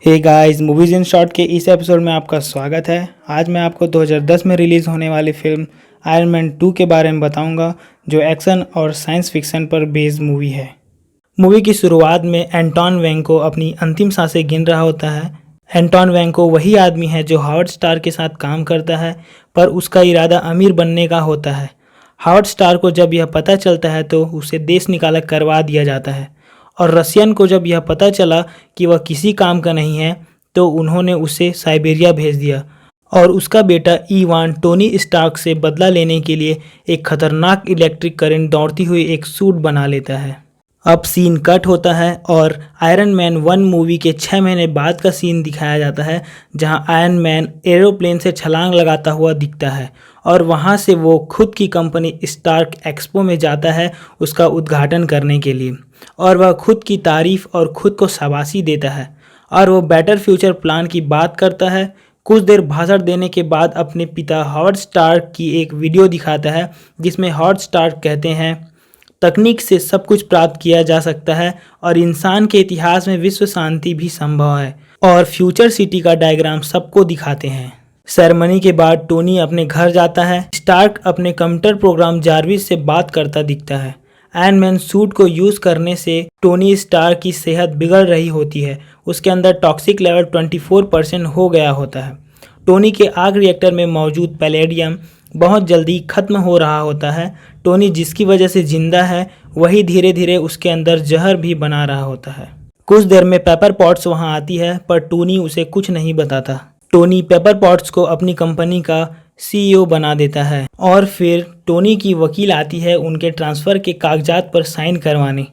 Hey guys, movies in short के इस episode में आपका स्वागत है। आज मैं आपको 2010 में रिलीज़ होने वाली फिल्म आयरन मैन 2 के बारे में बताऊंगा, जो एक्शन और साइंस फिक्शन पर बेस्ड मूवी है। मूवी की शुरुआत में एंटोन वेंको अपनी अंतिम सांसें गिन रहा होता है। एंटोन वेंको वही आदमी है जो हावर्ड स्टार के साथ काम करता है, पर उसका इरादा अमीर बनने का होता है। हावर्ड स्टार को जब यह पता चलता है तो उसे देश निकाला करवा दिया जाता है, और रसियन को जब यह पता चला कि वह किसी काम का नहीं है तो उन्होंने उसे साइबेरिया भेज दिया, और उसका बेटा इवान टोनी स्टार्क से बदला लेने के लिए एक खतरनाक इलेक्ट्रिक करंट दौड़ती हुई एक सूट बना लेता है। अब सीन कट होता है और आयरन मैन 1 मूवी के 6 महीने बाद का सीन दिखाया जाता है, जहां आयरन मैन एरोप्लेन से छलांग लगाता हुआ दिखता है, और वहां से वो खुद की कंपनी स्टार्क एक्सपो में जाता है उसका उद्घाटन करने के लिए, और वह खुद की तारीफ और खुद को शाबाशी देता है, और वो बेटर फ्यूचर प्लान की बात करता है। कुछ देर भाषण देने के बाद अपने पिता हावर्ड स्टार्क की एक वीडियो दिखाता है, जिसमें हावर्ड स्टार्क कहते हैं, तकनीक से सब कुछ प्राप्त किया जा सकता है और इंसान के इतिहास में विश्व शांति भी संभव है, और फ्यूचर सिटी का डायग्राम सबको दिखाते हैं। सेरेमनी के बाद टोनी अपने घर जाता है। स्टार्क अपने कंप्यूटर प्रोग्राम जार्विस से बात करता दिखता है। आयरन मैन सूट को यूज़ करने से टोनी स्टार्क की सेहत बिगड़ रही होती है। उसके अंदर टॉक्सिक लेवल 24% हो गया होता है। टोनी के आग रिएक्टर में मौजूद पैलेडियम बहुत जल्दी खत्म हो रहा होता है। टोनी जिसकी वजह से जिंदा है, वही धीरे धीरे उसके अंदर जहर भी बना रहा होता है। कुछ देर में पेपर पॉट्स वहां आती है, पर टोनी उसे कुछ नहीं बताता। टोनी पेपर पॉट्स को अपनी कंपनी का CEO बना देता है, और फिर टोनी की वकील आती है उनके ट्रांसफ़र के कागजात पर साइन करवाने।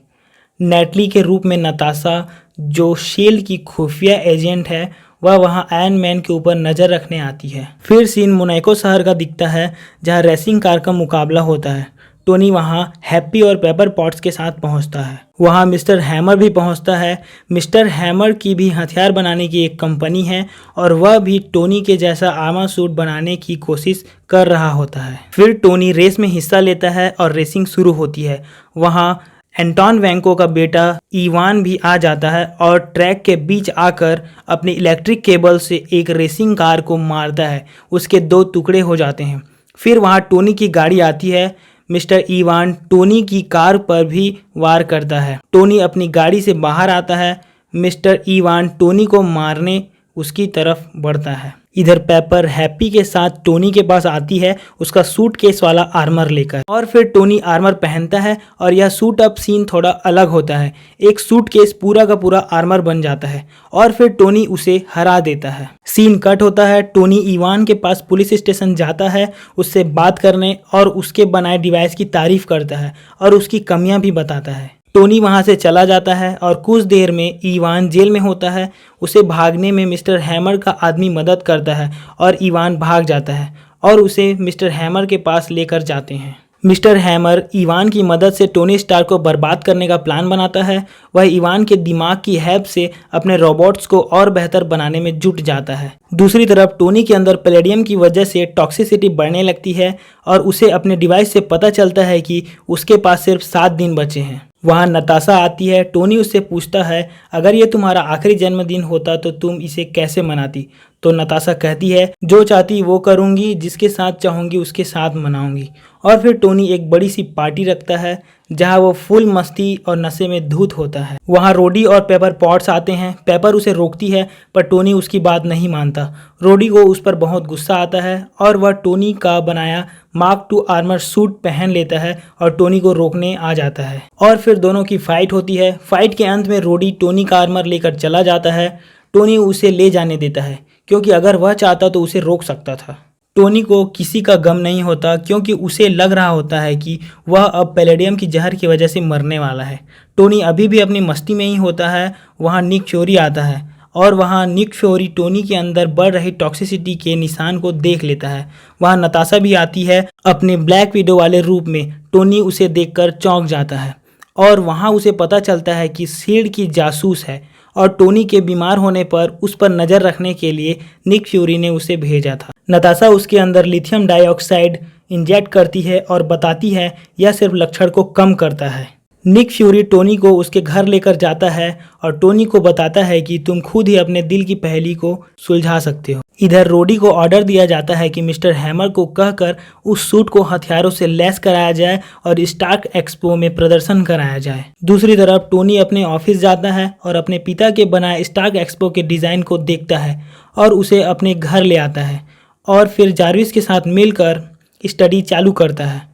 नेटली के रूप में नताशा, जो शील्ड की खुफिया एजेंट है, वह वहां आयरन मैन के ऊपर नज़र रखने आती है। फिर सीन मोनाको शहर का दिखता है, जहां रेसिंग कार का मुकाबला होता है। टोनी वहां हैप्पी और पेपर पॉट्स के साथ पहुंचता है। वहां मिस्टर हैमर भी पहुंचता है। मिस्टर हैमर की भी हथियार बनाने की एक कंपनी है, और वह भी टोनी के जैसा आर्मर सूट बनाने की कोशिश कर रहा होता है। फिर टोनी रेस में हिस्सा लेता है और रेसिंग शुरू होती है। वहां एंटोन वेंको का बेटा इवान भी आ जाता है और ट्रैक के बीच आकर अपने इलेक्ट्रिक केबल से एक रेसिंग कार को मारता है। उसके 2 टुकड़े हो जाते हैं। फिर वहां टोनी की गाड़ी आती है। मिस्टर इवान टोनी की कार पर भी वार करता है। टोनी अपनी गाड़ी से बाहर आता है। मिस्टर इवान टोनी को मारने उसकी तरफ बढ़ता है। इधर पेपर हैप्पी के साथ टोनी के पास आती है, उसका सूट केस वाला आर्मर लेकर, और फिर टोनी आर्मर पहनता है, और यह सूट अप सीन थोड़ा अलग होता है। एक सूट केस पूरा का पूरा आर्मर बन जाता है, और फिर टोनी उसे हरा देता है। सीन कट होता है। टोनी इवान के पास पुलिस स्टेशन जाता है उससे बात करने, और उसके बनाए डिवाइस की तारीफ करता है और उसकी कमियां भी बताता है। टोनी वहां से चला जाता है, और कुछ देर में इवान जेल में होता है। उसे भागने में मिस्टर हैमर का आदमी मदद करता है, और इवान भाग जाता है, और उसे मिस्टर हैमर के पास लेकर जाते हैं। मिस्टर हैमर इवान की मदद से टोनी स्टार्क को बर्बाद करने का प्लान बनाता है। वह इवान के दिमाग की हेल्प से अपने रोबोट्स को और बेहतर बनाने में जुट जाता है। दूसरी तरफ टोनी के अंदर पैलेडियम की वजह से टॉक्सिसिटी बढ़ने लगती है, और उसे अपने डिवाइस से पता चलता है कि उसके पास सिर्फ 7 दिन बचे हैं। वहाँ नताशा आती है। टोनी उससे पूछता है, अगर ये तुम्हारा आखिरी जन्मदिन होता तो तुम इसे कैसे मनाती? तो नताशा कहती है, जो चाहती वो करूँगी, जिसके साथ चाहूँगी उसके साथ मनाऊँगी। और फिर टोनी एक बड़ी सी पार्टी रखता है, जहाँ वो फुल मस्ती और नशे में धुत होता है। वहाँ रोडी और पेपर पॉट्स आते हैं। पेपर उसे रोकती है, पर टोनी उसकी बात नहीं मानता। रोडी को उस पर बहुत गुस्सा आता है, और वह टोनी का बनाया मार्क 2 आर्मर सूट पहन लेता है और टोनी को रोकने आ जाता है, और फिर दोनों की फाइट होती है। फाइट के अंत में रोडी टोनी का आर्मर लेकर चला जाता है। टोनी उसे ले जाने देता है, क्योंकि अगर वह चाहता तो उसे रोक सकता था। टोनी को किसी का गम नहीं होता, क्योंकि उसे लग रहा होता है कि वह अब पैलेडियम की जहर की वजह से मरने वाला है। टोनी अभी भी अपनी मस्ती में ही होता है। वहाँ निक फ्यूरी आता है, और वहाँ निक फ्यूरी टोनी के अंदर बढ़ रही टॉक्सिसिटी के निशान को देख लेता है। वहाँ नताशा भी आती है अपने ब्लैक विडो वाले रूप में। टोनी उसे देखकर चौंक जाता है, और वहाँ उसे पता चलता है कि शील्ड की जासूस है, और टोनी के बीमार होने पर उस पर नज़र रखने के लिए निक फ्यूरी ने उसे भेजा था। नताशा उसके अंदर लिथियम डाइऑक्साइड इंजेक्ट करती है और बताती है यह सिर्फ लक्षण को कम करता है। निक फ्यूरी टोनी को उसके घर लेकर जाता है और टोनी को बताता है कि तुम खुद ही अपने दिल की पहेली को सुलझा सकते हो। इधर रोडी को ऑर्डर दिया जाता है कि मिस्टर हैमर को कहकर उस सूट को हथियारों से लैस कराया जाए और स्टार्क एक्सपो में प्रदर्शन कराया जाए। दूसरी तरफ टोनी अपने ऑफिस जाता है और अपने पिता के बनाए स्टार्क एक्सपो के डिज़ाइन को देखता है और उसे अपने घर ले आता है और फिर जार्विस के साथ मिलकर स्टडी चालू करता है।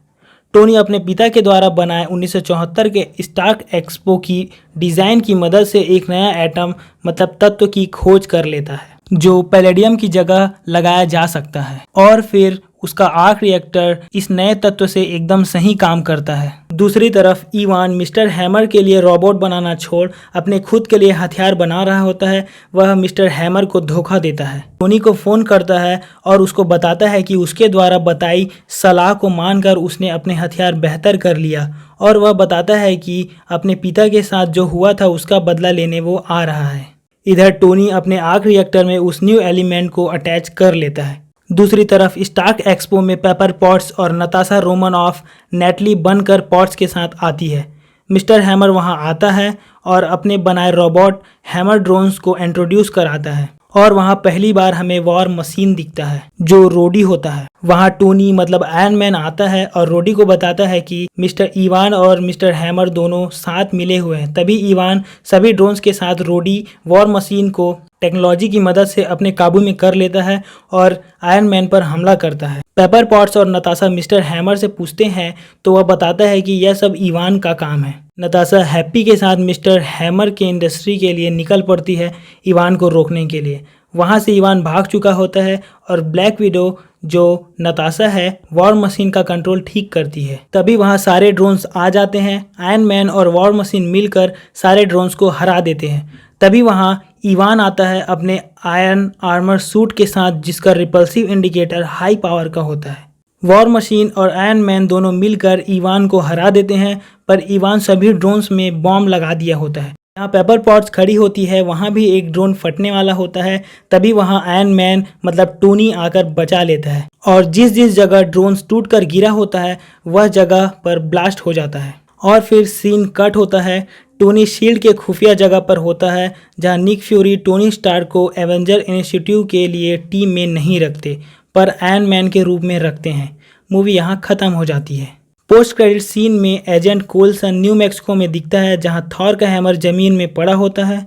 टोनी अपने पिता के द्वारा बनाए 1974 के स्टार्क एक्सपो की डिज़ाइन की मदद से एक नया एटम मतलब तत्व की खोज कर लेता है जो पैलेडियम की जगह लगाया जा सकता है और फिर उसका आर्क रिएक्टर इस नए तत्व से एकदम सही काम करता है। दूसरी तरफ इवान मिस्टर हैमर के लिए रोबोट बनाना छोड़ अपने खुद के लिए हथियार बना रहा होता है। वह मिस्टर हैमर को धोखा देता है, टोनी को फ़ोन करता है और उसको बताता है कि उसके द्वारा बताई सलाह को मानकर उसने अपने हथियार बेहतर कर लिया और वह बताता है कि अपने पिता के साथ जो हुआ था उसका बदला लेने वो आ रहा है। इधर टोनी अपने आर्क रिएक्टर में उस न्यू एलिमेंट को अटैच कर लेता है। दूसरी तरफ स्टार्क एक्सपो में पेपर पॉट्स और नताशा रोमनॉफ नेटली बनकर पॉट्स के साथ आती है। मिस्टर हैमर वहां आता है और अपने बनाए रोबोट हैमर ड्रोन्स को इंट्रोड्यूस कराता है और वहां पहली बार हमें वॉर मशीन दिखता है जो रोडी होता है। वहां टोनी मतलब आयरन मैन आता है और रोडी को बताता है कि मिस्टर इवान और मिस्टर हैमर दोनों साथ मिले हुए हैं। तभी इवान सभी ड्रोन्स के साथ रोडी वॉर मशीन को टेक्नोलॉजी की मदद से अपने काबू में कर लेता है और आयरन मैन पर हमला करता है। पेपर पॉट्स और नताशा मिस्टर हैमर से पूछते हैं तो वह बताता है कि यह सब इवान का काम है। नताशा हैप्पी के साथ मिस्टर हैमर के इंडस्ट्री के लिए निकल पड़ती है इवान को रोकने के लिए। वहां से इवान भाग चुका होता है और ब्लैक विडो जो नताशा है वॉर मशीन का कंट्रोल ठीक करती है। तभी वहां सारे ड्रोन्स आ जाते हैं। आयरन मैन और वॉर मशीन मिलकर सारे ड्रोन्स को हरा देते हैं। तभी वहां इवान आता है अपने आयरन आर्मर सूट के साथ जिसका रिपल्सिव इंडिकेटर हाई पावर का होता है। वॉर मशीन और आयरन मैन दोनों मिलकर इवान को हरा देते हैं पर इवान सभी ड्रोन्स में बॉम्ब लगा दिया होता है। यहाँ पेपर पॉट्स खड़ी होती है, वहाँ भी एक ड्रोन फटने वाला होता है। तभी वहाँ आयरन मैन मतलब टोनी आकर बचा लेता है और जिस जिस जगह ड्रोन टूट कर गिरा होता है वह जगह पर ब्लास्ट हो जाता है और फिर सीन कट होता है। टोनी शील्ड के खुफिया जगह पर होता है जहाँ निक फ्यूरी टोनी स्टार्क को एवेंजर इनिशिएटिव के लिए टीम में नहीं रखते पर आयरन मैन के रूप में रखते हैं। मूवी यहाँ ख़त्म हो जाती है। पोस्ट क्रेडिट सीन में एजेंट कोल्सन न्यू मैक्सिको में दिखता है जहां थॉर का हैमर जमीन में पड़ा होता है।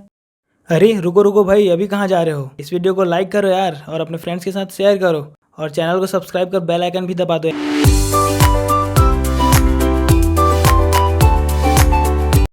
अरे रुको रुको भाई, अभी कहाँ जा रहे हो? इस वीडियो को लाइक करो यार और अपने फ्रेंड्स के साथ शेयर करो और चैनल को सब्सक्राइब कर बेल आइकन भी दबा दो।